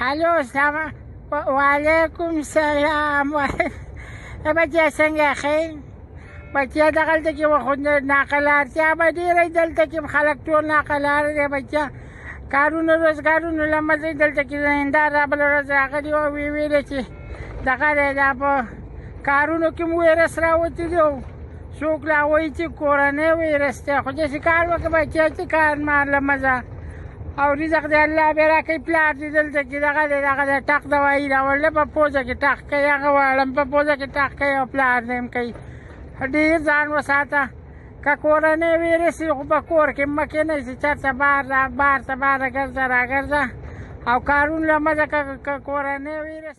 هلو وعلیکم سلام. بچیا څنګه ښې بچیا دغلته کې خو ناقلارتیا به ډېره دلته کې خلک ټول ناقلاره دی بچیا. کارونو روزګارونو له مزې دلته کې زمیندار را بله ورځ راغلي وو ویې ویلې چې دغه دی دا په کارونو کې مو ویرس راوتی دی او څوک لا وایي چې کورنی ویرس دی خو داسې کار وکړه بچیا چې کار مار له مزه او رزق دی الله بیا راکوي. پلار دی دلته کې دغه دی ټق دوایي راوړله په پوزه کې ټق کوي هغه واړم په پوزه کې ټق کوي او پلار دی هم کوي. ډېر ځان وساته که کورنی ویرس خو په کور کې مه کېنئ چېرته بار ته باره ګرځه راګرځه او کارونه له مزه که کورنی ویرس